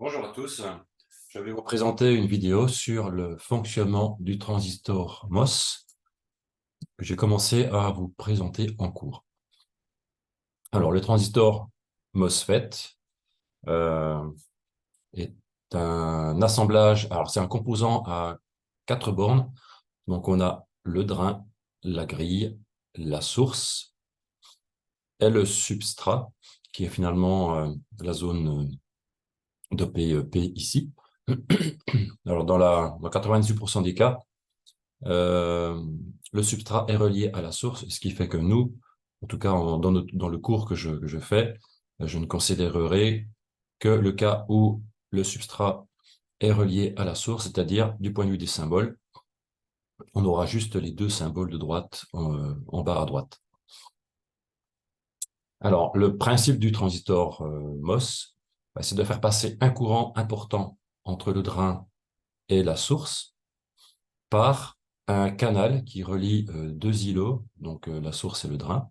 Bonjour à tous, je vais vous présenter une vidéo sur le fonctionnement du transistor MOS que j'ai commencé à vous présenter en cours. Alors, le transistor MOSFET euh, est un assemblage, alors c'est un composant à 4 bornes, donc on a le drain, la grille, la source et le substrat, qui est finalement la zone de PEP ici. Alors, dans 98% des cas, le substrat est relié à la source, ce qui fait que nous, en tout cas dans le cours que je fais, je ne considérerai que le cas où le substrat est relié à la source, c'est-à-dire du point de vue des symboles, on aura juste les deux symboles de droite en bas à droite. Alors, le principe du transistor MOS, c'est de faire passer un courant important entre le drain et la source par un canal qui relie deux îlots, donc la source et le drain.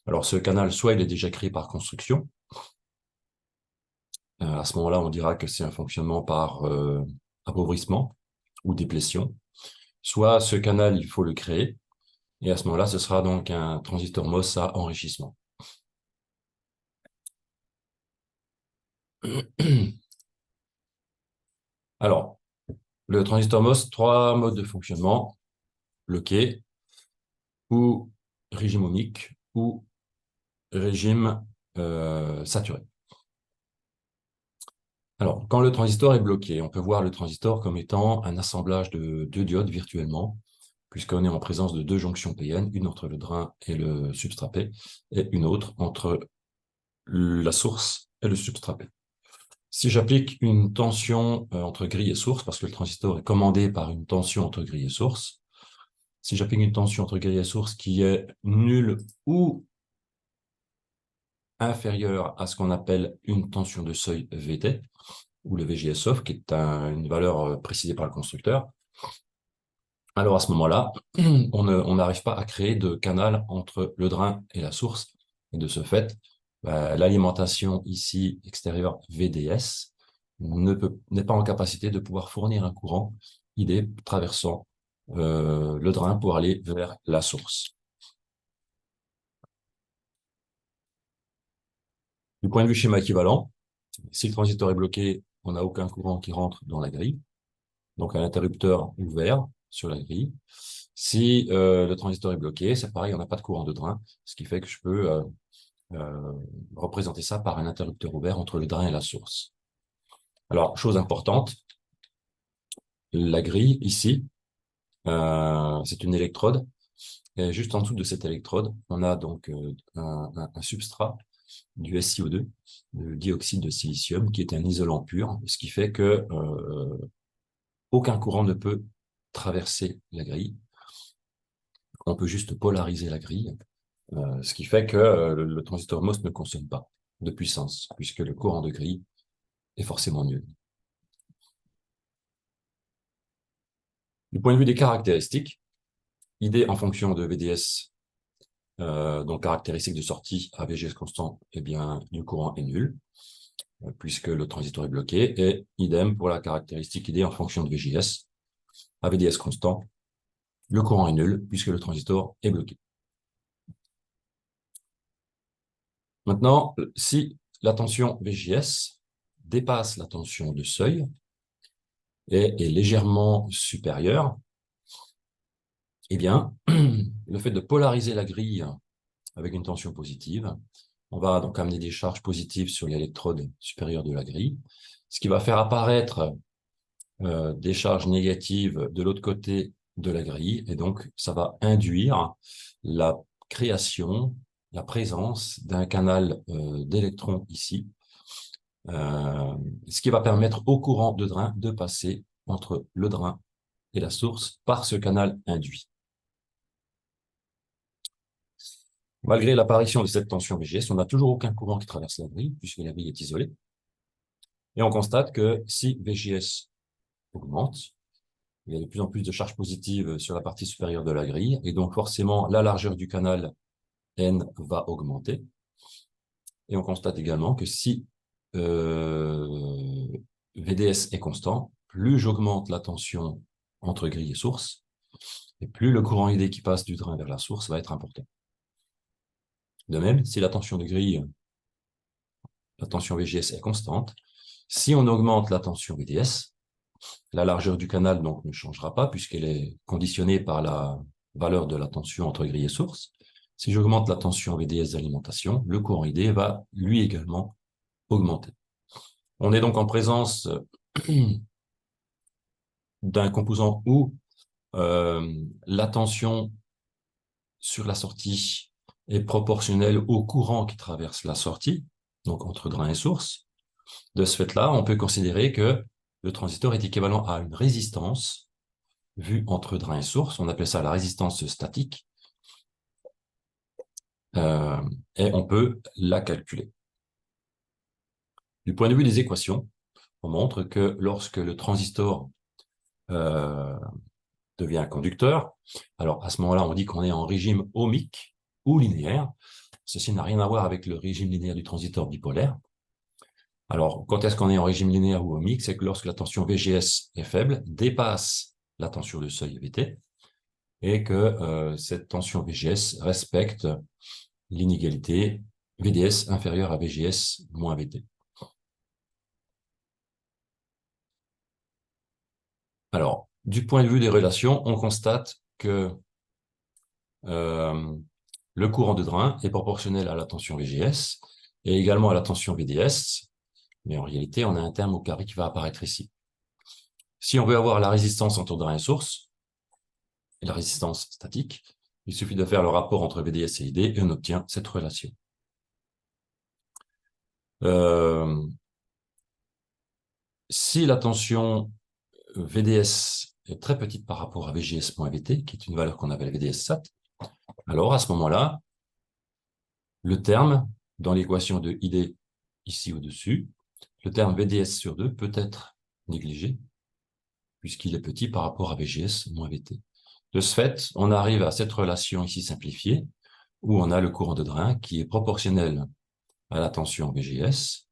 Alors, ce canal, soit il est déjà créé par construction. À ce moment-là, on dira que c'est un fonctionnement par appauvrissement ou déplétion. Soit ce canal, il faut le créer. Et à ce moment-là, ce sera donc un transistor MOS à enrichissement. Alors, le transistor MOS, 3 modes de fonctionnement: bloqué, ou régime ohmique, ou régime saturé. Alors, quand le transistor est bloqué, on peut voir le transistor comme étant un assemblage de deux diodes virtuellement, puisqu'on est en présence de deux jonctions PN, une entre le drain et le substrat P, et une autre entre la source et le substrat P. Si j'applique une tension entre grille et source, parce que le transistor est commandé par une tension entre grille et source, si j'applique une tension entre grille et source qui est nulle ou inférieure à ce qu'on appelle une tension de seuil VT, ou le VGS off, qui est une valeur précisée par le constructeur, alors à ce moment-là, on n'arrive pas à créer de canal entre le drain et la source. Et de ce fait, l'alimentation ici extérieure VDS n'est pas en capacité de pouvoir fournir un courant ID traversant le drain pour aller vers la source. Du point de vue schéma équivalent, si le transistor est bloqué, on n'a aucun courant qui rentre dans la grille. Donc un interrupteur ouvert sur la grille. Si le transistor est bloqué, c'est pareil, on n'a pas de courant de drain, ce qui fait que je peux représenter ça par un interrupteur ouvert entre le drain et la source. Alors, chose importante, la grille ici, c'est une électrode. Et juste en dessous de cette électrode, on a donc un substrat du SiO2, le dioxyde de silicium, qui est un isolant pur, ce qui fait que aucun courant ne peut traverser la grille. On peut juste polariser la grille, ce qui fait que le transistor MOS ne consomme pas de puissance, puisque le courant de grille est forcément nul. Du point de vue des caractéristiques, ID en fonction de VDS, donc caractéristique de sortie à VGS constant, eh bien, du courant est nul, puisque le transistor est bloqué, et idem pour la caractéristique ID en fonction de VGS, à VDS constant, le courant est nul, puisque le transistor est bloqué. Maintenant, si la tension VGS dépasse la tension de seuil et est légèrement supérieure, eh bien, le fait de polariser la grille avec une tension positive, on va donc amener des charges positives sur l'électrode supérieure de la grille, ce qui va faire apparaître des charges négatives de l'autre côté de la grille, et donc ça va induire la création, la présence d'un canal d'électrons ici, ce qui va permettre au courant de drain de passer entre le drain et la source par ce canal induit. Malgré l'apparition de cette tension VGS, on n'a toujours aucun courant qui traverse la grille, puisque la grille est isolée. Et on constate que si VGS augmente, il y a de plus en plus de charges positives sur la partie supérieure de la grille, et donc forcément la largeur du canal N va augmenter. Et on constate également que si VDS est constant, plus j'augmente la tension entre grille et source, et plus le courant ID qui passe du drain vers la source va être important. De même, si la tension de grille, la tension VGS est constante, si on augmente la tension VDS, la largeur du canal donc ne changera pas puisqu'elle est conditionnée par la valeur de la tension entre grille et source. Si j'augmente la tension VDS d'alimentation, le courant ID va lui également augmenter. On est donc en présence d'un composant où la tension sur la sortie est proportionnelle au courant qui traverse la sortie, donc entre drain et source. De ce fait-là, on peut considérer que le transistor est équivalent à une résistance vue entre drain et source. On appelle ça la résistance statique. Et on peut la calculer. Du point de vue des équations, on montre que lorsque le transistor devient conducteur, alors à ce moment-là, on dit qu'on est en régime ohmique ou linéaire. Ceci n'a rien à voir avec le régime linéaire du transistor bipolaire. Alors, quand est-ce qu'on est en régime linéaire ou ohmique? C'est que lorsque la tension VGS est faible, dépasse la tension de seuil VT, et que cette tension VGS respecte l'inégalité VDS inférieure à VGS moins VT. Alors, du point de vue des relations, on constate que le courant de drain est proportionnel à la tension VGS et également à la tension VDS, mais en réalité, on a un terme au carré qui va apparaître ici. Si on veut avoir la résistance entre drain et source, et la résistance statique, il suffit de faire le rapport entre VDS et ID et on obtient cette relation. Si la tension VDS est très petite par rapport à VGS moins VT, qui est une valeur qu'on appelle VDS SAT, alors à ce moment-là, le terme dans l'équation de ID ici au-dessus, le terme VDS sur 2 peut être négligé, puisqu'il est petit par rapport à VGS moins VT. De ce fait, on arrive à cette relation ici simplifiée, où on a le courant de drain qui est proportionnel à la tension VGS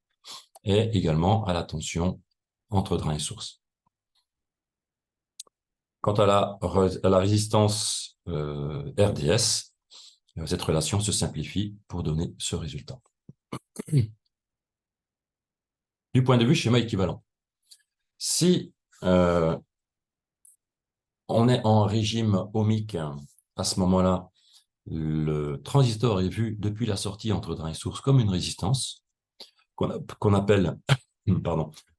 et également à la tension entre drain et source. Quant à la résistance RDS, cette relation se simplifie pour donner ce résultat. Du point de vue schéma équivalent, si on est en régime ohmique, à ce moment-là, le transistor est vu depuis la sortie entre drain et source comme une résistance qu'on appelle,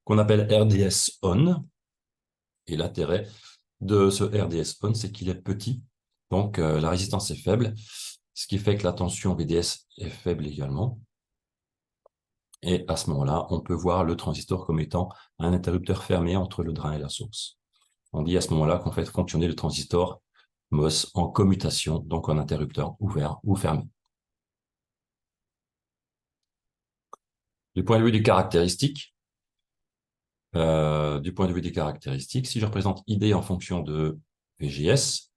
qu'on appelle RDS on. Et l'intérêt de ce RDS on, c'est qu'il est petit, donc la résistance est faible, ce qui fait que la tension VDS est faible également. Et à ce moment-là, on peut voir le transistor comme étant un interrupteur fermé entre le drain et la source. On dit à ce moment-là qu'on fait fonctionner le transistor MOS en commutation, donc en interrupteur ouvert ou fermé. Du point de vue des caractéristiques, si je représente ID en fonction de VGS,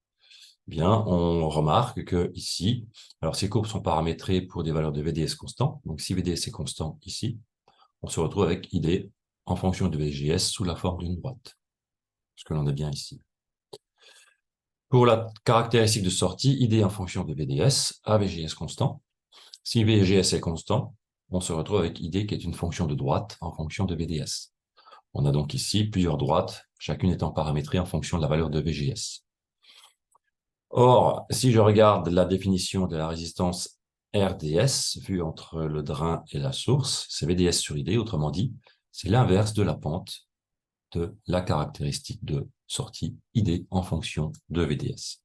eh bien, on remarque que ici, alors ces courbes sont paramétrées pour des valeurs de VDS constants. Donc, si VDS est constant ici, on se retrouve avec ID en fonction de VGS sous la forme d'une droite, ce que l'on a bien ici. Pour la caractéristique de sortie, ID en fonction de VDS à VGS constant. Si VGS est constant, on se retrouve avec ID qui est une fonction de droite en fonction de VDS. On a donc ici plusieurs droites, chacune étant paramétrée en fonction de la valeur de VGS. Or, si je regarde la définition de la résistance RDS, vue entre le drain et la source, c'est VDS sur ID, autrement dit, c'est l'inverse de la pente de la caractéristique de sortie ID en fonction de VDS.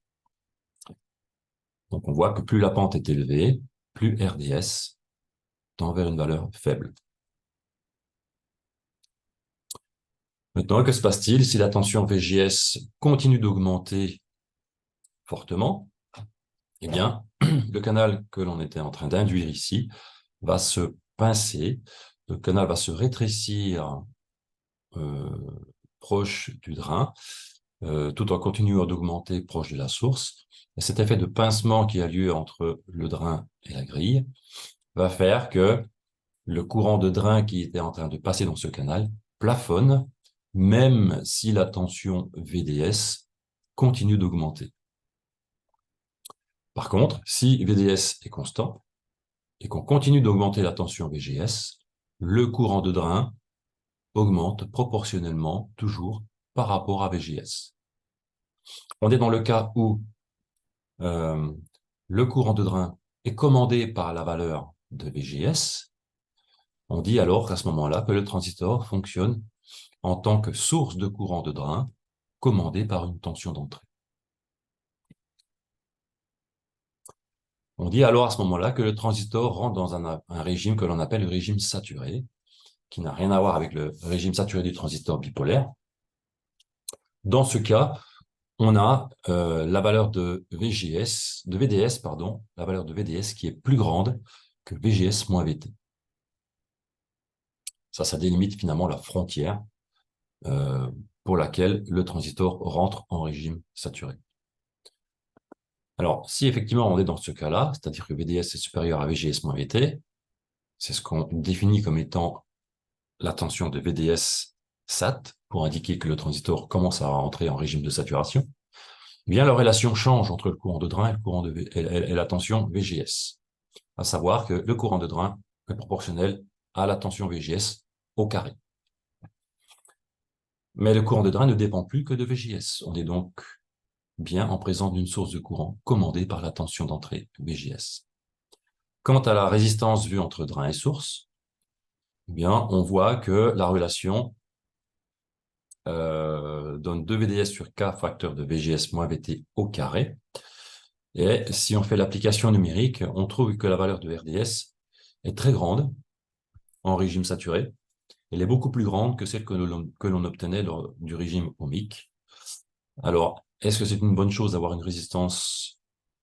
Donc, on voit que plus la pente est élevée, plus RDS tend vers une valeur faible. Maintenant, que se passe-t-il si la tension VGS continue d'augmenter fortement? Eh bien, le canal que l'on était en train d'induire ici va se pincer, le canal va se rétrécir proche du drain, tout en continuant d'augmenter proche de la source. Et cet effet de pincement qui a lieu entre le drain et la grille va faire que le courant de drain qui était en train de passer dans ce canal plafonne même si la tension VDS continue d'augmenter. Par contre, si VDS est constant et qu'on continue d'augmenter la tension VGS, le courant de drain augmente proportionnellement toujours par rapport à VGS. On est dans le cas où le courant de drain est commandé par la valeur de VGS. On dit alors qu'à ce moment-là que le transistor fonctionne en tant que source de courant de drain commandé par une tension d'entrée. On dit alors à ce moment-là que le transistor rentre dans un régime que l'on appelle le régime saturé, qui n'a rien à voir avec le régime saturé du transistor bipolaire. Dans ce cas, on a la valeur de VDS, la valeur de VDS qui est plus grande que VGS moins VT. Ça délimite finalement la frontière pour laquelle le transistor rentre en régime saturé. Alors, si effectivement on est dans ce cas-là, c'est-à-dire que VDS est supérieur à VGS moins VT, c'est ce qu'on définit comme étant la tension de VDS SAT, pour indiquer que le transistor commence à rentrer en régime de saturation, eh bien la relation change entre le courant de drain et la tension VGS, à savoir que le courant de drain est proportionnel à la tension VGS au carré. Mais le courant de drain ne dépend plus que de VGS. On est donc bien en présence d'une source de courant commandée par la tension d'entrée VGS. Quant à la résistance vue entre drain et source, eh bien, on voit que la relation donne 2 VDS sur K facteur de VGS moins VT au carré. Et si on fait l'application numérique, on trouve que la valeur de RDS est très grande en régime saturé. Elle est beaucoup plus grande que celle que l'on obtenait lors du régime ohmique. Alors, est-ce que c'est une bonne chose d'avoir une résistance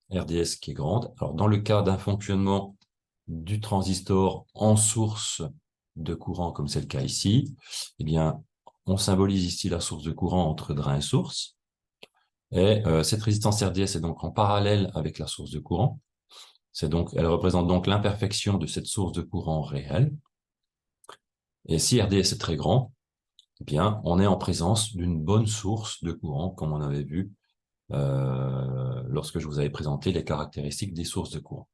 RDS qui est grande? Alors, dans le cas d'un fonctionnement du transistor en source de courant, comme c'est le cas ici, eh bien, on symbolise ici la source de courant entre drain et source. Et cette résistance RDS est donc en parallèle avec la source de courant. Elle représente donc l'imperfection de cette source de courant réelle. Et si RDS est très grand, eh bien, on est en présence d'une bonne source de courant, comme on avait vu lorsque je vous avais présenté les caractéristiques des sources de courant.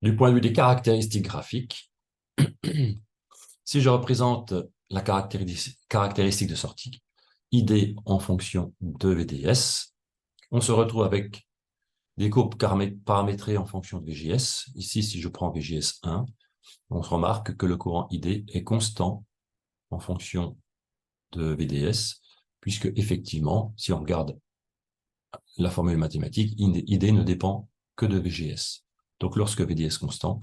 Du point de vue des caractéristiques graphiques, si je représente la caractéristique de sortie, ID en fonction de VDS, on se retrouve avec des courbes paramétrées en fonction de VGS. Ici, si je prends VGS 1, on se remarque que le courant ID est constant en fonction de VDS, puisque effectivement, si on regarde la formule mathématique, ID ne dépend que de VGS. Donc, lorsque VDS est constant,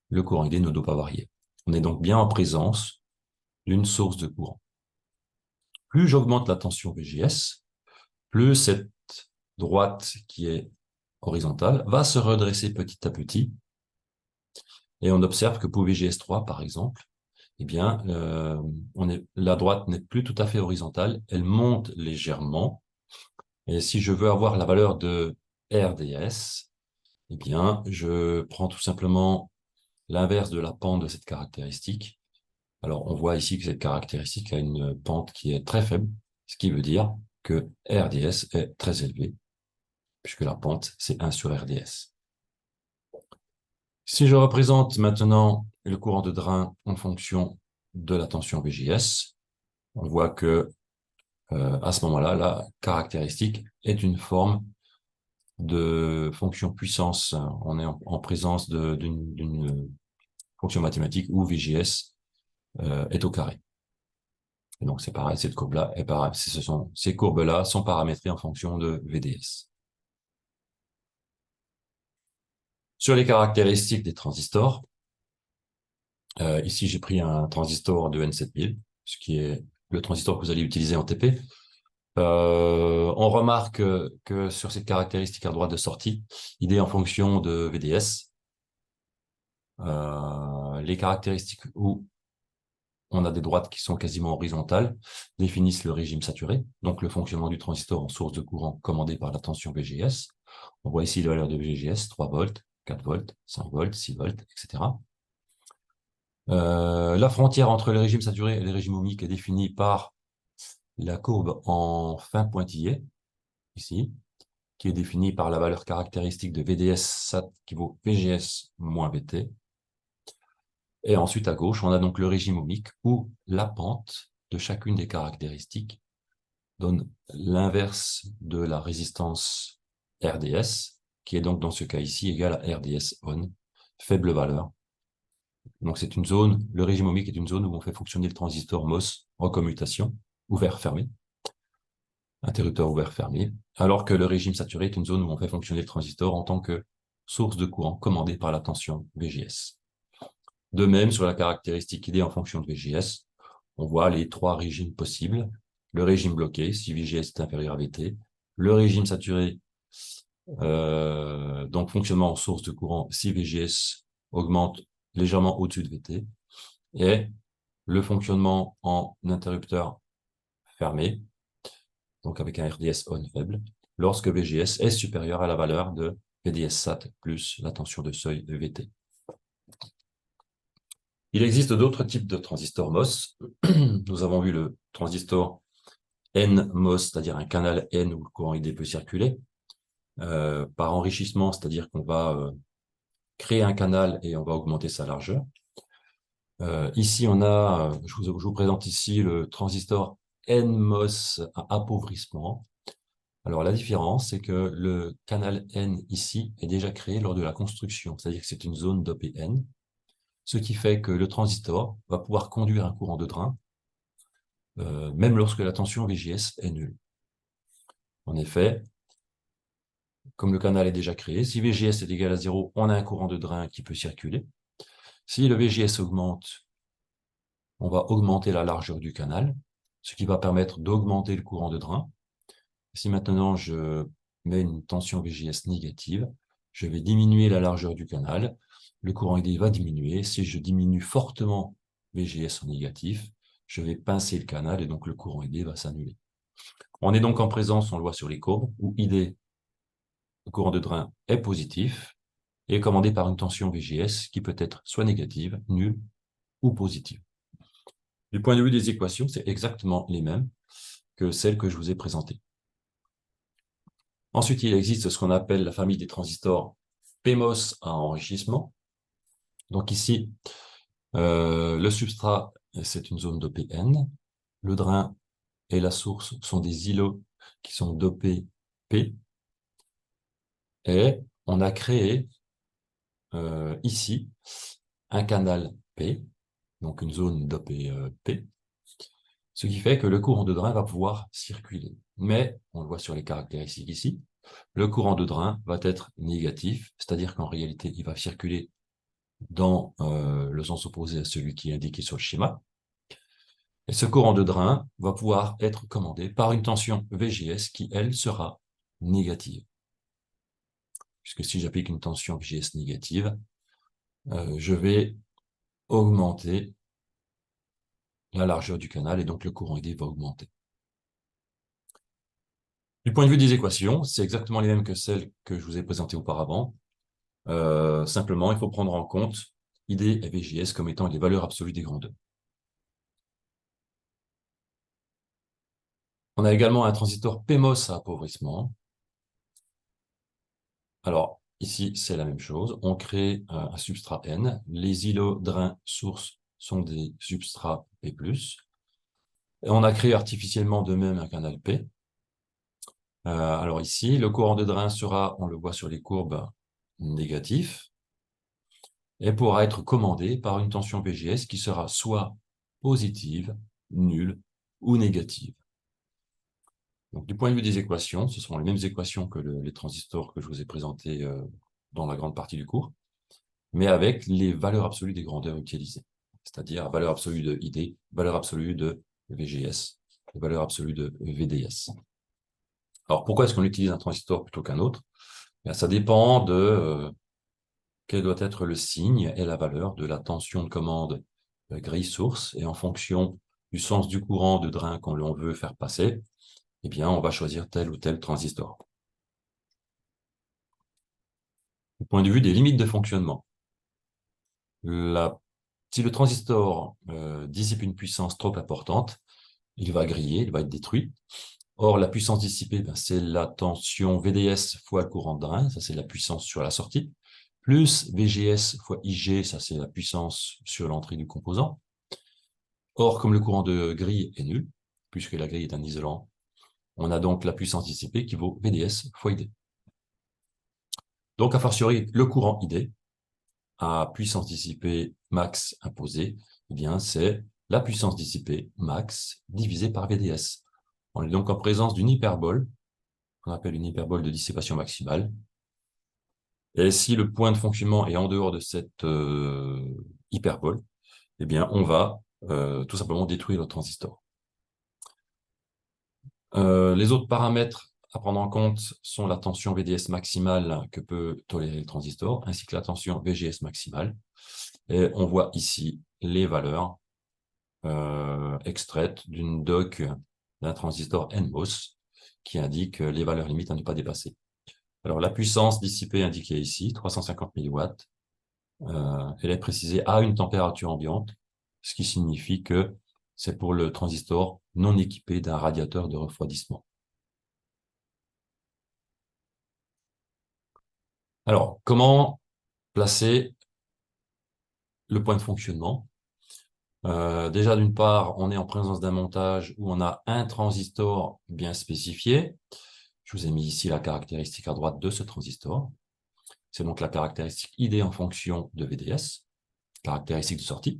le courant ID ne doit pas varier. On est donc bien en présence d'une source de courant. Plus j'augmente la tension VGS, plus cette droite qui est horizontale va se redresser petit à petit. Et on observe que pour VGS3, par exemple, eh bien, la droite n'est plus tout à fait horizontale, elle monte légèrement. Et si je veux avoir la valeur de RDS, eh bien, je prends tout simplement l'inverse de la pente de cette caractéristique. Alors, on voit ici que cette caractéristique a une pente qui est très faible, ce qui veut dire que RDS est très élevé, puisque la pente, c'est 1 sur RDS. Si je représente maintenant le courant de drain en fonction de la tension VGS, on voit que à ce moment-là, la caractéristique est une forme de fonction puissance. On est en présence d'une fonction mathématique où VGS est au carré. Et donc c'est pareil, cette courbe-là est pareil. Ces courbes-là sont paramétrées en fonction de VDS. Sur les caractéristiques des transistors, ici j'ai pris un transistor de N7000, ce qui est le transistor que vous allez utiliser en TP. On remarque que sur cette caractéristique à droite de sortie, ID en fonction de VDS, les caractéristiques où on a des droites qui sont quasiment horizontales définissent le régime saturé, donc le fonctionnement du transistor en source de courant commandé par la tension VGS. On voit ici les valeurs de VGS, 3 volts, 4 volts, 5 volts, 6 volts, etc. La frontière entre les régimes saturés et les régimes ohmiques est définie par la courbe en fin pointillé, ici, qui est définie par la valeur caractéristique de VDS SAT qui vaut VGS moins VT. Et ensuite, à gauche, on a donc le régime ohmique où la pente de chacune des caractéristiques donne l'inverse de la résistance RDS, qui est donc dans ce cas ici égale à RDS on, faible valeur. Donc c'est une zone, le régime ohmique est une zone où on fait fonctionner le transistor MOS en commutation, ouvert-fermé, interrupteur ouvert-fermé, alors que le régime saturé est une zone où on fait fonctionner le transistor en tant que source de courant commandée par la tension VGS. De même, sur la caractéristique ID en fonction de VGS, on voit les trois régimes possibles. Le régime bloqué, si VGS est inférieur à VT. Le régime saturé, donc fonctionnement en source de courant, si VGS augmente légèrement au-dessus de VT. Et le fonctionnement en interrupteur fermé, donc avec un RDS on faible, lorsque VGS est supérieur à la valeur de VDS SAT plus la tension de seuil de VT. Il existe d'autres types de transistors MOS. Nous avons vu le transistor N-MOS, c'est-à-dire un canal N où le courant ID peut circuler, par enrichissement, c'est-à-dire qu'on va créer un canal et on va augmenter sa largeur. Ici, on a, je vous présente ici le transistor N-MOS à appauvrissement. Alors, la différence, c'est que le canal N ici est déjà créé lors de la construction, c'est-à-dire que c'est une zone dopée N, ce qui fait que le transistor va pouvoir conduire un courant de drain, même lorsque la tension VGS est nulle. En effet, comme le canal est déjà créé, si VGS est égal à 0, on a un courant de drain qui peut circuler. Si le VGS augmente, on va augmenter la largeur du canal, ce qui va permettre d'augmenter le courant de drain. Si maintenant je mets une tension VGS négative, je vais diminuer la largeur du canal, le courant ID va diminuer. Si je diminue fortement VGS en négatif, je vais pincer le canal et donc le courant ID va s'annuler. On est donc en présence, on le voit sur les courbes, où ID, le courant de drain, est positif et est commandé par une tension VGS qui peut être soit négative, nulle ou positive. Du point de vue des équations, c'est exactement les mêmes que celles que je vous ai présentées. Ensuite, il existe ce qu'on appelle la famille des transistors PMOS à enrichissement. Donc ici, le substrat, c'est une zone dopée N. Le drain et la source sont des îlots qui sont dopés P. Et on a créé ici un canal P, donc une zone dopée P, ce qui fait que le courant de drain va pouvoir circuler. Mais, on le voit sur les caractéristiques ici, le courant de drain va être négatif, c'est-à-dire qu'en réalité, il va circuler dans le sens opposé à celui qui est indiqué sur le schéma. Et ce courant de drain va pouvoir être commandé par une tension VGS qui, elle, sera négative. Puisque si j'applique une tension VGS négative, je vais augmenter la largeur du canal et donc le courant ID va augmenter. Du point de vue des équations, c'est exactement les mêmes que celles que je vous ai présentées auparavant. Simplement, il faut prendre en compte ID et VGS comme étant les valeurs absolues des grandeurs. On a également un transistor PMOS à appauvrissement. Alors, ici, c'est la même chose. On crée un substrat N. Les îlots drain source sont des substrats P+. Et on a créé artificiellement de même un canal P. Alors ici, le courant de drain sera, on le voit sur les courbes, négatif et pourra être commandé par une tension VGS qui sera soit positive, nulle ou négative. Donc, du point de vue des équations, ce sont les mêmes équations que les transistors que je vous ai présentés dans la grande partie du cours, mais avec les valeurs absolues des grandeurs utilisées, c'est-à-dire valeur absolue de ID, valeur absolue de VGS, et valeur absolue de VDS. Alors, pourquoi est-ce qu'on utilise un transistor plutôt qu'un autre? Bien, ça dépend de quel doit être le signe et la valeur de la tension de commande grille source, et en fonction du sens du courant de drain qu'on veut faire passer, eh bien, on va choisir tel ou tel transistor. Du point de vue des limites de fonctionnement, la Si le transistor dissipe une puissance trop importante, il va griller, il va être détruit. Or, la puissance dissipée, ben, c'est la tension VDS fois le courant de drain, ça c'est la puissance sur la sortie, plus VGS fois IG, ça c'est la puissance sur l'entrée du composant. Or, comme le courant de grille est nul, puisque la grille est un isolant, on a donc la puissance dissipée qui vaut VDS fois ID. Donc, a fortiori, le courant ID, à puissance dissipée max imposée, eh bien, c'est la puissance dissipée max divisée par VDS. On est donc en présence d'une hyperbole, qu'on appelle une hyperbole de dissipation maximale. Et si le point de fonctionnement est en dehors de cette hyperbole, eh bien, on va tout simplement détruire le transistor. Les autres paramètres à prendre en compte sont la tension VDS maximale que peut tolérer le transistor, ainsi que la tension VGS maximale. Et on voit ici les valeurs extraites d'une doc d'un transistor NMOS qui indique les valeurs limites à ne pas dépasser. Alors, la puissance dissipée indiquée ici, 350 milliwatts, elle est précisée à une température ambiante, ce qui signifie que c'est pour le transistor non équipé d'un radiateur de refroidissement. Alors, comment placer le point de fonctionnement? Déjà, d'une part, on est en présence d'un montage où on a un transistor bien spécifié. Je vous ai mis ici la caractéristique à droite de ce transistor. C'est donc la caractéristique ID en fonction de VDS, caractéristique de sortie.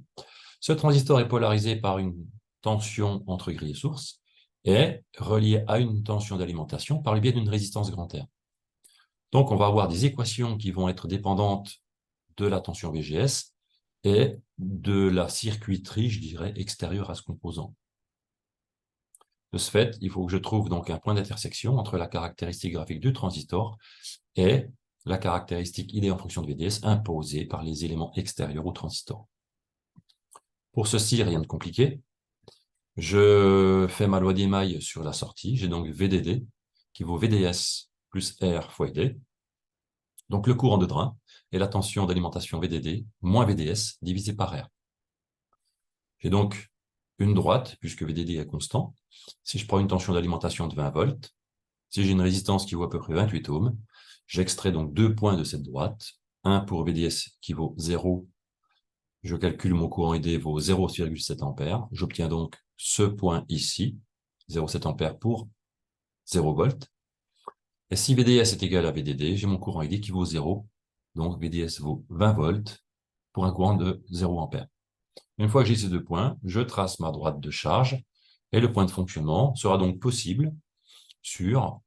Ce transistor est polarisé par une tension entre grille et source et relié à une tension d'alimentation par le biais d'une résistance grand R. Donc, on va avoir des équations qui vont être dépendantes de la tension VGS et de la circuiterie, je dirais, extérieure à ce composant. De ce fait, il faut que je trouve donc un point d'intersection entre la caractéristique graphique du transistor et la caractéristique ID en fonction de VDS imposée par les éléments extérieurs au transistor. Pour ceci, rien de compliqué. Je fais ma loi d'émail sur la sortie. J'ai donc VDD qui vaut VDS plus R fois ID. Donc le courant de drain et la tension d'alimentation VDD moins VDS divisé par R. J'ai donc une droite, puisque VDD est constant. Si je prends une tension d'alimentation de 20 volts, si j'ai une résistance qui vaut à peu près 28 ohms, j'extrais donc deux points de cette droite. Un pour VDS qui vaut 0. Je calcule mon courant ID vaut 0,7 ampères. J'obtiens donc ce point ici, 0,7 ampères pour 0 volts. Et si VDS est égal à VDD, j'ai mon courant ID qui vaut 0. Donc VDS vaut 20 volts pour un courant de 0 ampères. Une fois que j'ai ces deux points, je trace ma droite de charge et le point de fonctionnement sera donc possible sur...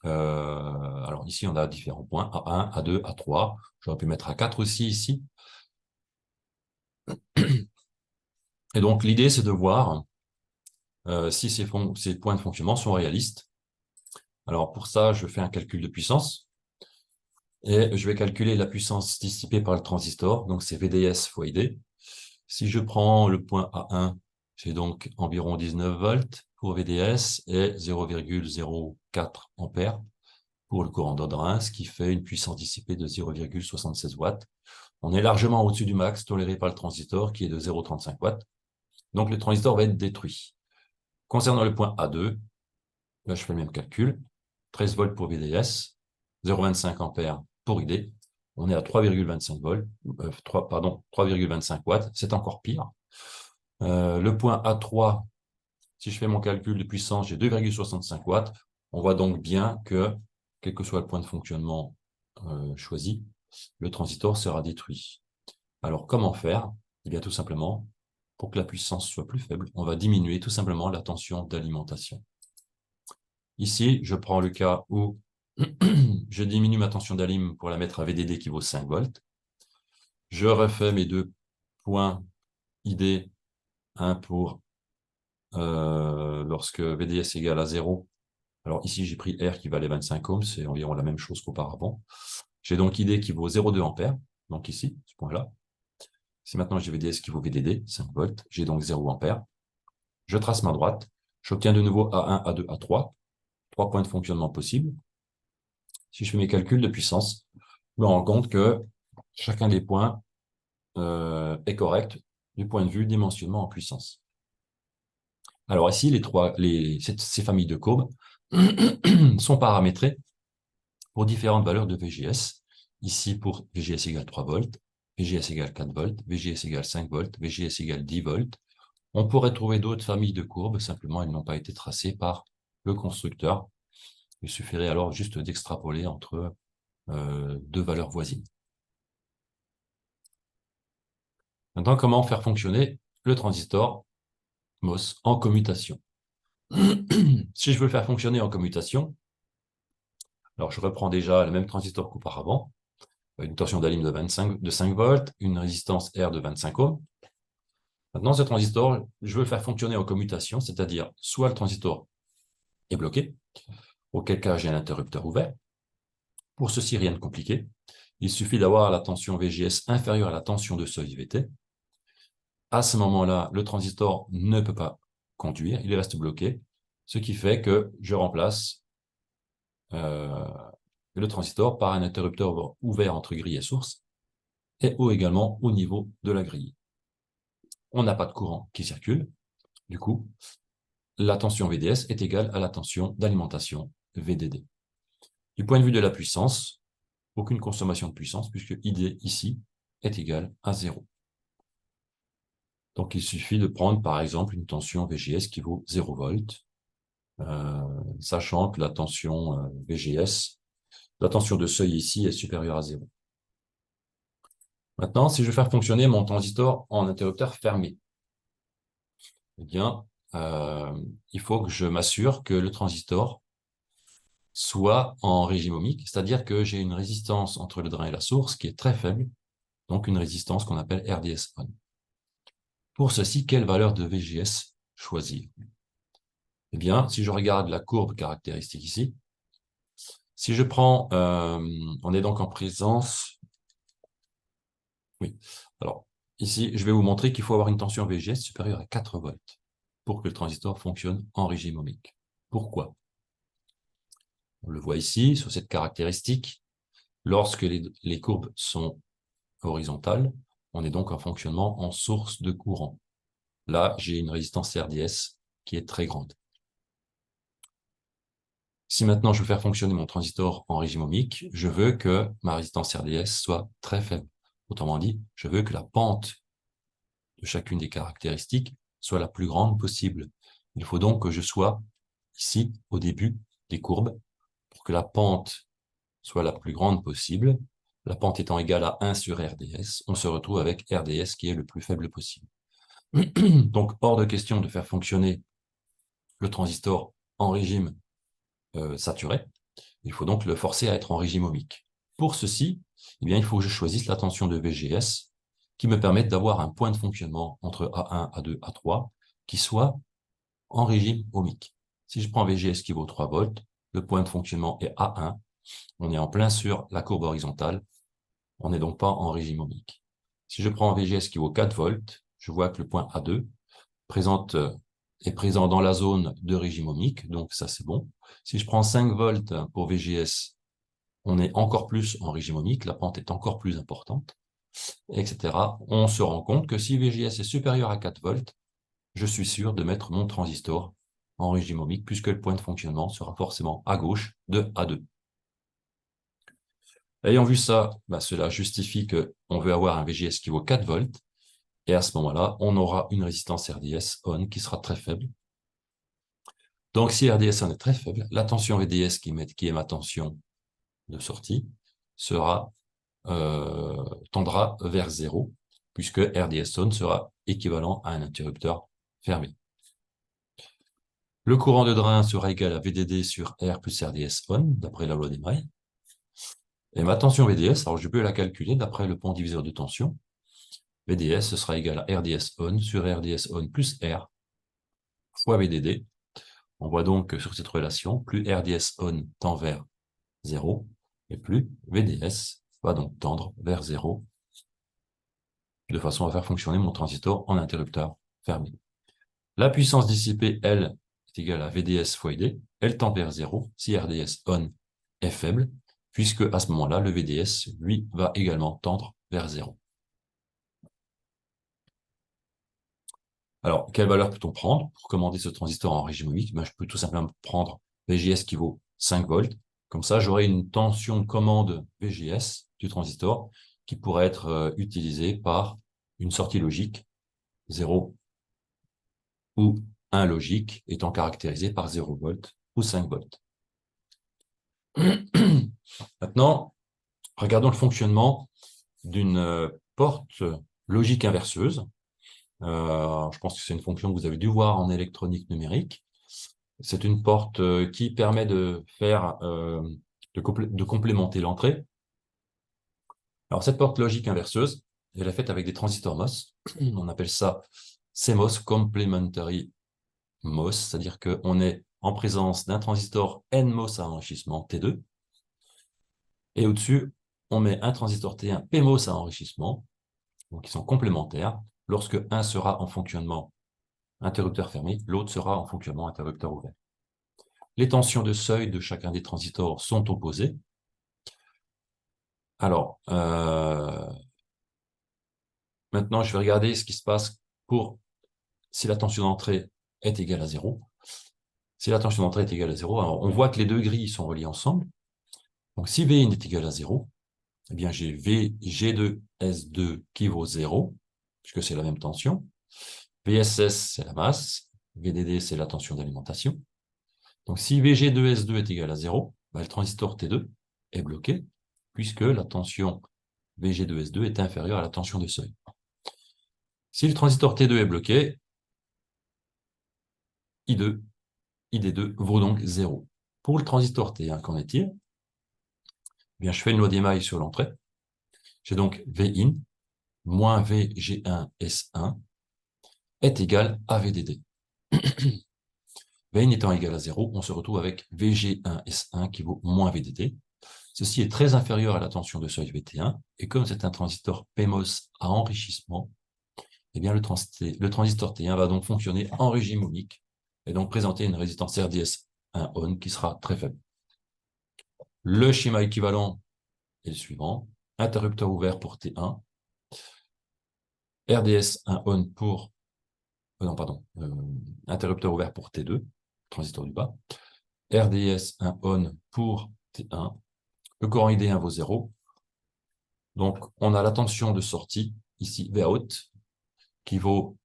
alors ici, on a différents points, A1, A2, A3. J'aurais pu mettre A4 aussi ici. Et donc, l'idée, c'est de voir si ces points de fonctionnement sont réalistes. Alors, pour ça, je fais un calcul de puissance. Et je vais calculer la puissance dissipée par le transistor. Donc, c'est VDS fois ID. Si je prends le point A1, j'ai donc environ 19 volts pour VDS et 0,04 ampères pour le courant de drain, ce qui fait une puissance dissipée de 0,76 watts. On est largement au-dessus du max toléré par le transistor qui est de 0,35 watts. Donc, le transistor va être détruit. Concernant le point A2, là, je fais le même calcul. 13 volts pour VDS, 0,25 ampères pour ID. On est à 3,25 volts, 3,25 watts. C'est encore pire. Le point A3, si je fais mon calcul de puissance, j'ai 2,65 watts. On voit donc bien que, quel que soit le point de fonctionnement choisi, le transistor sera détruit. Alors, comment faire? Eh bien, tout simplement, pour que la puissance soit plus faible, on va diminuer tout simplement la tension d'alimentation. Ici, je prends le cas où je diminue ma tension d'alim pour la mettre à VDD qui vaut 5 volts. Je refais mes deux points ID, un pour lorsque VDS est égal à 0. Alors ici, j'ai pris R qui valait 25 ohms, c'est environ la même chose qu'auparavant. J'ai donc ID qui vaut 0,2 ampères, donc ici, ce point-là. Si maintenant j'ai VDS qui vaut VDD, 5 volts, j'ai donc 0 ampères. Je trace ma droite, j'obtiens de nouveau A1, A2, A3, 3 points de fonctionnement possibles. Si je fais mes calculs de puissance, je me rends compte que chacun des points est correct du point de vue dimensionnement en puissance. Alors ici, ces familles de courbes sont paramétrées pour différentes valeurs de VGS. Ici, pour VGS égale 3 volts, VGS égale 4 volts, VGS égale 5 volts, VGS égale 10 volts. On pourrait trouver d'autres familles de courbes, simplement elles n'ont pas été tracées par le constructeur. Il suffirait alors juste d'extrapoler entre deux valeurs voisines. Maintenant, comment faire fonctionner le transistor MOS en commutation? Si je veux le faire fonctionner en commutation, alors je reprends déjà le même transistor qu'auparavant, une tension d'alim de 5 volts, une résistance R de 25 ohms. Maintenant, ce transistor, je veux le faire fonctionner en commutation, c'est-à-dire soit le transistor est bloqué, auquel cas j'ai un interrupteur ouvert. Pour ceci, rien de compliqué. Il suffit d'avoir la tension VGS inférieure à la tension de seuil VT. À ce moment-là, le transistor ne peut pas conduire, il reste bloqué, ce qui fait que je remplace le transistor par un interrupteur ouvert entre grille et source, et également au niveau de la grille. On n'a pas de courant qui circule, du coup, la tension VDS est égale à la tension d'alimentation VDD. Du point de vue de la puissance, aucune consommation de puissance, puisque ID ici est égal à 0. Donc il suffit de prendre par exemple une tension VGS qui vaut 0 volts, sachant que la tension VGS, la tension de seuil ici est supérieure à 0. Maintenant, si je veux faire fonctionner mon transistor en interrupteur fermé, eh bien, il faut que je m'assure que le transistor soit en régime ohmique, c'est-à-dire que j'ai une résistance entre le drain et la source qui est très faible, donc une résistance qu'on appelle RDS-on. Pour ceci, quelle valeur de VGS choisir? Eh bien, si je regarde la courbe caractéristique ici, si je prends, on est donc en présence, oui, alors ici, je vais vous montrer qu'il faut avoir une tension VGS supérieure à 4 volts pour que le transistor fonctionne en régime ohmique. Pourquoi? On le voit ici, sur cette caractéristique, lorsque les courbes sont horizontales, on est donc en fonctionnement en source de courant. Là, j'ai une résistance RDS qui est très grande. Si maintenant je veux faire fonctionner mon transistor en régime ohmique, je veux que ma résistance RDS soit très faible. Autrement dit, je veux que la pente de chacune des caractéristiques soit la plus grande possible. Il faut donc que je sois ici, au début des courbes, pour que la pente soit la plus grande possible. La pente étant égale à 1 sur RDS, on se retrouve avec RDS qui est le plus faible possible. Donc, hors de question de faire fonctionner le transistor en régime saturé. Il faut donc le forcer à être en régime ohmique. Pour ceci, eh bien, il faut que je choisisse la tension de VGS qui me permette d'avoir un point de fonctionnement entre A1, A2, A3 qui soit en régime ohmique. Si je prends VGS qui vaut 3 volts, le point de fonctionnement est A1. On est en plein sur la courbe horizontale. On n'est donc pas en régime ohmique. Si je prends VGS qui vaut 4 volts, je vois que le point A2 est présent dans la zone de régime ohmique, donc ça c'est bon. Si je prends 5 volts pour VGS, on est encore plus en régime ohmique, la pente est encore plus importante, etc. On se rend compte que si VGS est supérieur à 4 volts, je suis sûr de mettre mon transistor en régime ohmique, puisque le point de fonctionnement sera forcément à gauche de A2. Ayant vu ça, cela justifie qu'on veut avoir un VGS qui vaut 4 volts, et à ce moment-là, on aura une résistance RDS on qui sera très faible. Donc, si RDS on est très faible, la tension VDS qui est ma tension de sortie tendra vers 0, puisque RDS on sera équivalent à un interrupteur fermé. Le courant de drain sera égal à VDD sur R plus RDS on, d'après la loi des mailles. Et ma tension VDS, alors je peux la calculer d'après le pont diviseur de tension. VDS, ce sera égal à RDS on sur RDS on plus R fois VDD. On voit donc que sur cette relation, plus RDS on tend vers 0, et plus VDS va donc tendre vers 0, de façon à faire fonctionner mon transistor en interrupteur fermé. La puissance dissipée, elle, est égale à VDS fois ID. Elle tend vers 0 si RDS on est faible, puisque à ce moment-là, le VDS, lui, va également tendre vers 0. Alors, quelle valeur peut-on prendre pour commander ce transistor en régime ohmique? Ben, je peux tout simplement prendre VGS qui vaut 5 volts. Comme ça, j'aurai une tension de commande VGS du transistor qui pourrait être utilisée par une sortie logique 0 ou 1 logique étant caractérisée par 0 volts ou 5 volts. Maintenant, regardons le fonctionnement d'une porte logique inverseuse. Je pense que c'est une fonction que vous avez dû voir en électronique numérique. C'est une porte qui permet de faire, de complémenter l'entrée. Alors, cette porte logique inverseuse, elle est faite avec des transistors MOS. On appelle ça CMOS, Complementary MOS, c'est-à-dire qu'on est en présence d'un transistor NMOS à enrichissement T2. Et au-dessus, on met un transistor T1 PMOS à enrichissement, donc ils sont complémentaires. Lorsque un sera en fonctionnement interrupteur fermé, l'autre sera en fonctionnement interrupteur ouvert. Les tensions de seuil de chacun des transistors sont opposées. Alors, maintenant, je vais regarder ce qui se passe pour si la tension d'entrée est égale à 0. Si la tension d'entrée est égale à 0, alors on voit que les deux grilles sont reliées ensemble. Donc, si Vin est égal à 0, eh bien, j'ai G2S2 qui vaut 0, puisque c'est la même tension. VSS, c'est la masse. VDD, c'est la tension d'alimentation. Donc, si VG2S2 est égal à 0, bah, le transistor T2 est bloqué, puisque la tension VG2S2 est inférieure à la tension de seuil. Si le transistor T2 est bloqué, I2, ID2 vaut donc 0. Pour le transistor T1, qu'en est-il? Eh bien, je fais une loi d'émail sur l'entrée. J'ai donc Vin moins VG1S1 est égal à VDD. Vin étant égal à 0, on se retrouve avec VG1S1 qui vaut moins VDD. Ceci est très inférieur à la tension de seuil VT1, et comme c'est un transistor PMOS à enrichissement, eh bien le transistor T1 va donc fonctionner en régime ohmique, et donc présenter une résistance RDS1 on qui sera très faible. Le schéma équivalent est le suivant. Interrupteur ouvert pour T1, RDS1 on pour... non, pardon. Interrupteur ouvert pour T2, transistor du bas. RDS1 on pour T1. Le courant ID1 vaut 0. Donc, on a la tension de sortie, ici, Vout, qui vaut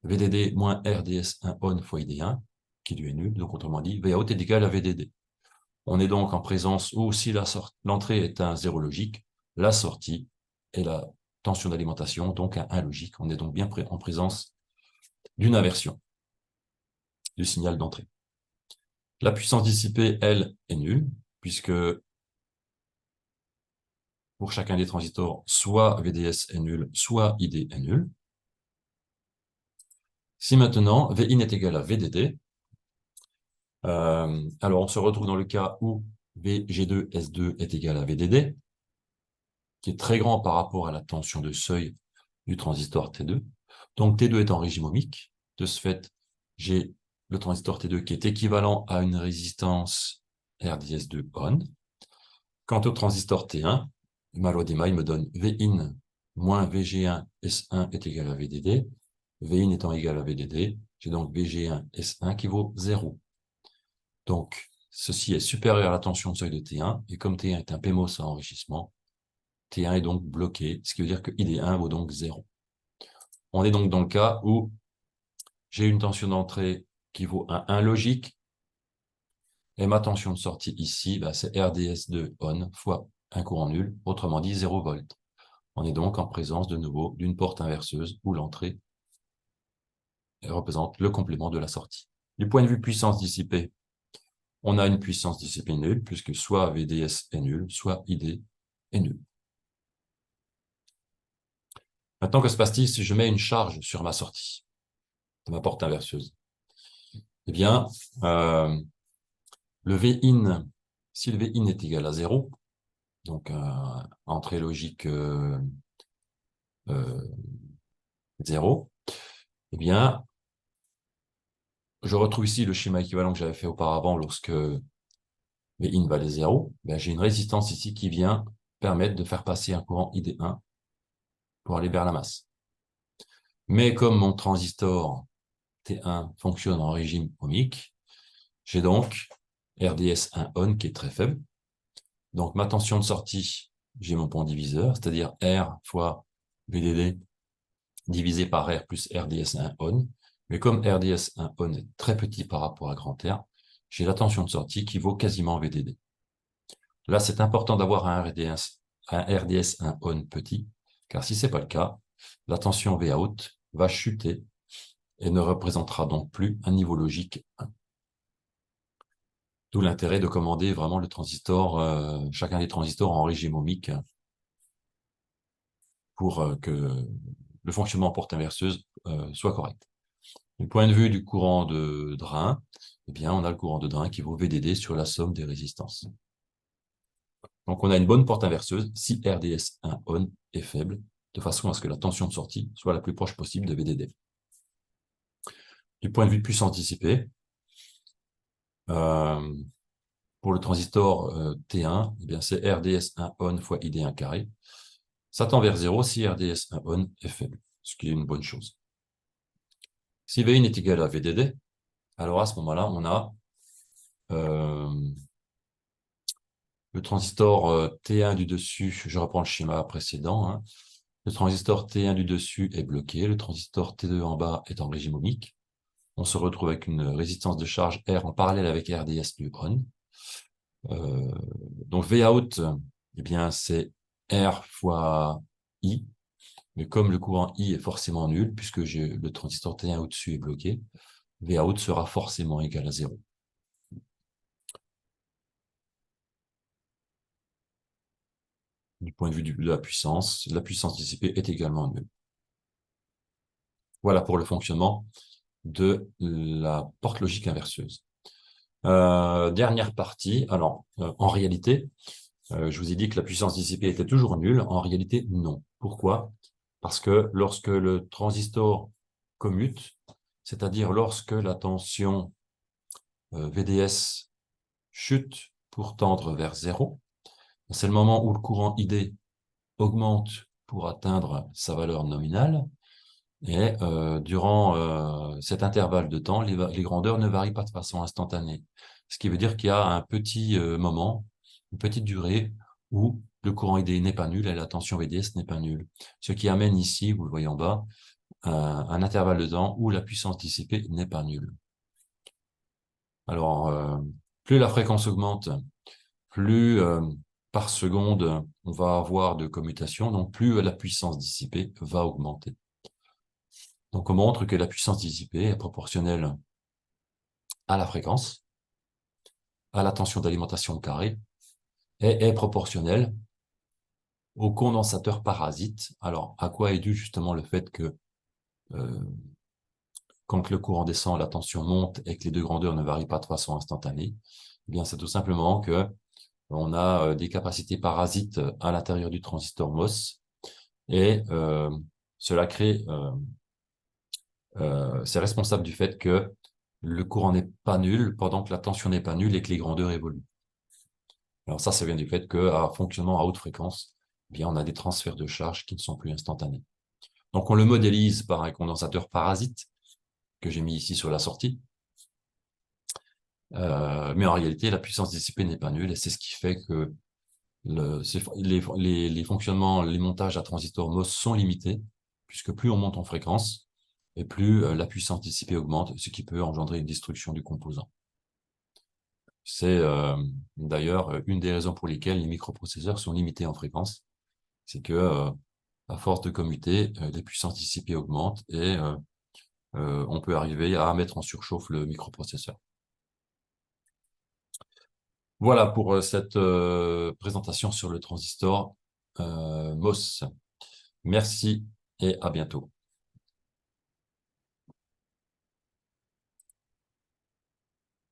VDD moins RDS1 on fois ID1, qui lui est nul. Donc, autrement dit, Vout est égal à VDD. On est donc en présence où, si l'entrée est un 0 logique, la sortie est la tension d'alimentation, donc un 1 logique. On est donc bien en présence d'une inversion du signal d'entrée. La puissance dissipée, elle, est nulle, puisque pour chacun des transistors, soit VDS est nul, soit ID est nul. Si maintenant Vin est égal à VDD, alors on se retrouve dans le cas où VG2S2 est égal à VDD, qui est très grand par rapport à la tension de seuil du transistor T2. Donc T2 est en régime ohmique. De ce fait, j'ai le transistor T2 qui est équivalent à une résistance RDS2 on. Quant au transistor T1, ma loi d'émail me donne Vin moins VG1S1 est égal à VDD. Vin étant égal à VDD, j'ai donc VG1S1 qui vaut 0. Donc, ceci est supérieur à la tension de seuil de T1, et comme T1 est un PMOS à enrichissement, T1 est donc bloqué, ce qui veut dire que ID1 vaut donc 0. On est donc dans le cas où j'ai une tension d'entrée qui vaut un 1 logique, et ma tension de sortie ici, bah, c'est RDS2 on fois un courant nul, autrement dit 0 volts. On est donc en présence de nouveau d'une porte inverseuse où l'entrée représente le complément de la sortie. Du point de vue puissance dissipée, on a une puissance dissipée nulle, puisque soit VDS est nul, soit ID est nul. Maintenant, que se passe-t-il si je mets une charge sur ma sortie de ma porte inverseuse? Eh bien, le Vin, si le Vin est égal à 0, donc entrée logique 0, eh bien, je retrouve ici le schéma équivalent que j'avais fait auparavant lorsque Vin valait 0. Ben, j'ai une résistance ici qui vient permettre de faire passer un courant ID1 pour aller vers la masse. Mais comme mon transistor T1 fonctionne en régime ohmique, j'ai donc RDS1 on qui est très faible. Donc ma tension de sortie, j'ai mon point diviseur, c'est-à-dire R fois VDD divisé par R plus RDS1 on. Mais comme RDS1 on est très petit par rapport à grand R, j'ai la tension de sortie qui vaut quasiment VDD. Là, c'est important d'avoir un RDS1 on petit, car si ce n'est pas le cas, la tension Vout va chuter et ne représentera donc plus un niveau logique 1. D'où l'intérêt de commander vraiment le transistor, chacun des transistors en régime ohmique pour que le fonctionnement en porte inverseuse soit correct. Du point de vue du courant de drain, eh bien, on a le courant de drain qui vaut VDD sur la somme des résistances. Donc, on a une bonne porte inverseuse si RDS1 on est faible, de façon à ce que la tension de sortie soit la plus proche possible de VDD. Du point de vue de puissance dissipée, pour le transistor T1, eh bien, c'est RDS1 on fois ID1 carré. Ça tend vers 0 si RDS1 on est faible, ce qui est une bonne chose. Si V1 est égal à VDD, alors à ce moment-là, on a le transistor T1 du dessus, je reprends le schéma précédent, hein. Le transistor T1 du dessus est bloqué, le transistor T2 en bas est en régime ohmique. On se retrouve avec une résistance de charge R en parallèle avec RDS du on. Donc Vout, eh bien, c'est R fois I. Mais comme le courant I est forcément nul, puisque le transistor T1 au-dessus est bloqué, Vout sera forcément égal à 0. Du point de vue de la puissance dissipée est également nulle. Voilà pour le fonctionnement de la porte logique inverseuse. Dernière partie. Alors, en réalité, je vous ai dit que la puissance dissipée était toujours nulle. En réalité, non. Pourquoi? Parce que lorsque le transistor commute, c'est-à-dire lorsque la tension VDS chute pour tendre vers 0, c'est le moment où le courant ID augmente pour atteindre sa valeur nominale. Et durant cet intervalle de temps, les grandeurs ne varient pas de façon instantanée. Ce qui veut dire qu'il y a un petit moment, une petite durée où le courant ID n'est pas nul et la tension VDS n'est pas nulle. Ce qui amène ici, vous le voyez en bas, un intervalle de temps où la puissance dissipée n'est pas nulle. Alors, plus la fréquence augmente, plus par seconde on va avoir de commutation, donc plus la puissance dissipée va augmenter. Donc, on montre que la puissance dissipée est proportionnelle à la fréquence, à la tension d'alimentation au carré, et est proportionnelle au condensateur parasite. Alors, à quoi est dû justement le fait que quand le courant descend, la tension monte et que les deux grandeurs ne varient pas de façon instantanée? Eh bien, c'est tout simplement que on a des capacités parasites à l'intérieur du transistor MOS, et cela crée... c'est responsable du fait que le courant n'est pas nul pendant que la tension n'est pas nulle et que les grandeurs évoluent. Alors ça vient du fait qu'à fonctionnement à haute fréquence, eh bien, on a des transferts de charge qui ne sont plus instantanés. Donc on le modélise par un condensateur parasite que j'ai mis ici sur la sortie. Mais en réalité, la puissance dissipée n'est pas nulle et c'est ce qui fait que les fonctionnements, les montages à transistor MOS sont limités, puisque plus on monte en fréquence, et plus la puissance dissipée augmente, ce qui peut engendrer une destruction du composant. C'est d'ailleurs une des raisons pour lesquelles les microprocesseurs sont limités en fréquence. C'est que, à force de commuter, les puissances dissipées augmentent et on peut arriver à mettre en surchauffe le microprocesseur. Voilà pour cette présentation sur le transistor MOS. Merci et à bientôt.